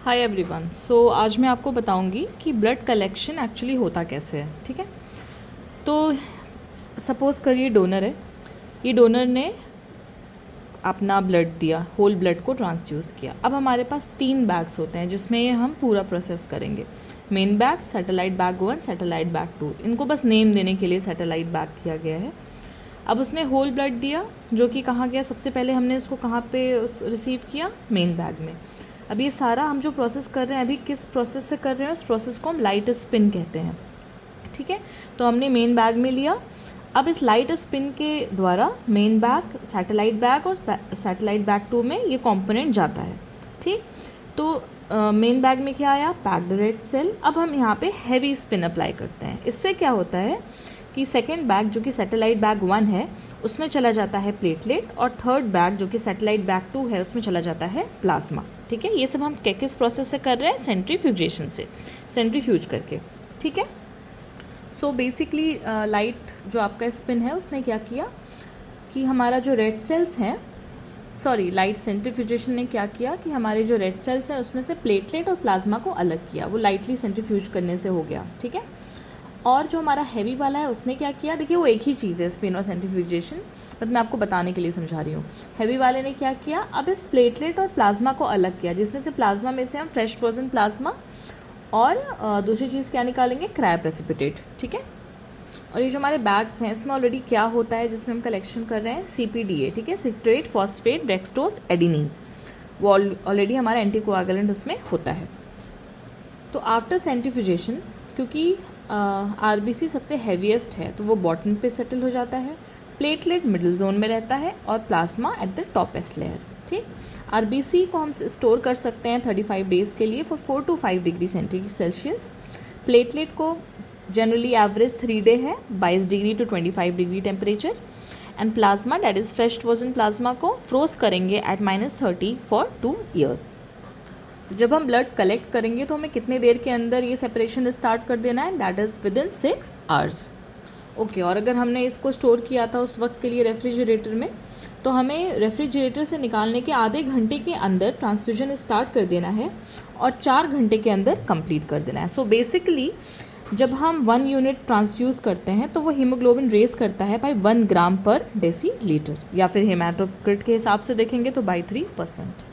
Hi everyone. आज मैं आपको बताऊंगी कि ब्लड कलेक्शन एक्चुअली होता कैसे है। ठीक है, तो सपोज़ करिए डोनर है, ये डोनर ने अपना ब्लड दिया, होल ब्लड को ट्रांसफ्यूज़ किया। अब हमारे पास 3 बैग्स होते हैं जिसमें ये हम पूरा प्रोसेस करेंगे। Main bag, satellite bag 1, satellite bag 2, इनको बस नेम देने के लिए सैटेलाइट बैग किया गया है। अब उसने होल ब्लड दिया जो कि कहाँ गया, सबसे पहले हमने उसको कहाँ पे रिसीव किया, मेन बैग में। अब ये सारा हम जो प्रोसेस कर रहे हैं, अभी किस प्रोसेस से कर रहे हैं, उस प्रोसेस को हम लाइट स्पिन कहते हैं। ठीक है, तो हमने मेन बैग में लिया। अब इस लाइट स्पिन के द्वारा मेन बैग, सैटेलाइट बैग और सैटेलाइट बैग 2 में ये कंपोनेंट जाता है। ठीक, तो मेन बैग में क्या आया, पैक्ड रेड सेल। अब हम यहाँ पे हैवी स्पिन अप्लाई करते हैं। इससे क्या होता है कि सेकेंड बैग जो कि सैटेलाइट बैग 1 है उसमें चला जाता है प्लेटलेट, और थर्ड बैग जो कि सैटेलाइट बैग 2 है उसमें चला जाता है प्लाज्मा। ठीक है, ये सब हम किस प्रोसेस से कर रहे हैं, सेंट्रीफ्यूजेशन से, सेंट्रीफ्यूज करके। ठीक है, सो बेसिकली लाइट जो आपका स्पिन है उसने क्या किया कि हमारा जो रेड सेल्स हैं, लाइट सेंट्रीफ्यूजेशन ने क्या किया कि हमारे जो रेड सेल्स हैं उसमें से प्लेटलेट और प्लाज्मा को अलग किया, वो लाइटली सेंट्रीफ्यूज करने से हो गया। ठीक है, और जो हमारा हैवी वाला है उसने क्या किया, देखिए वो एक ही चीज़ है, स्पिन और सेंट्रीफ्यूजेशन, बट मैं आपको बताने के लिए समझा रही हूँ। हैवी वाले ने क्या किया, अब इस प्लेटलेट और प्लाज्मा को अलग किया, जिसमें से प्लाज्मा में से हम फ्रेश फ्रोजन प्लाज्मा और दूसरी चीज़ क्या निकालेंगे, क्रायो प्रेसिपिटेट। ठीक है, और ये जो हमारे बैग्स हैं इसमें ऑलरेडी क्या होता है जिसमें हम कलेक्शन कर रहे हैं, CPDA। ठीक है, सिट्रेट फॉस्फेट डेक्सट्रोज एडिनिन, वो ऑलरेडी हमारा एंटीकोआगुलेंट उसमें होता है। तो आफ्टर सेंट्रीफ्यूजेशन, क्योंकि RBC सबसे हैवीएस्ट है तो वो बॉटम पे सेटल हो जाता है, प्लेटलेट मिडिल जोन में रहता है और plasma at the toppest layer. ठीक, RBC को हम स्टोर कर सकते हैं 35 डेज़ के लिए for 4 to 5 degree Celsius. Platelet को जनरली एवरेज 3 डे है, 22 degree to 25 degree temperature. And plasma that is fresh frozen plasma को फ्रोज करेंगे एट -30 फॉर 2 years। जब हम ब्लड कलेक्ट करेंगे तो हमें कितने देर के अंदर ये सेपरेशन स्टार्ट कर देना है, that is within 6 hours। Okay, और अगर हमने इसको स्टोर किया था उस वक्त के लिए रेफ्रिजरेटर में, तो हमें रेफ्रिजरेटर से निकालने के आधे घंटे के अंदर ट्रांसफ्यूजन स्टार्ट कर देना है और 4 घंटे के अंदर कंप्लीट कर देना है। सो बेसिकली जब हम 1 यूनिट ट्रांसफ्यूज़ करते हैं तो वो हीमोग्लोबिन रेज करता है बाई 1 ग्राम पर डेसीलीटर, या फिर हेमाटोक्रिट के हिसाब से देखेंगे तो बाई 3%।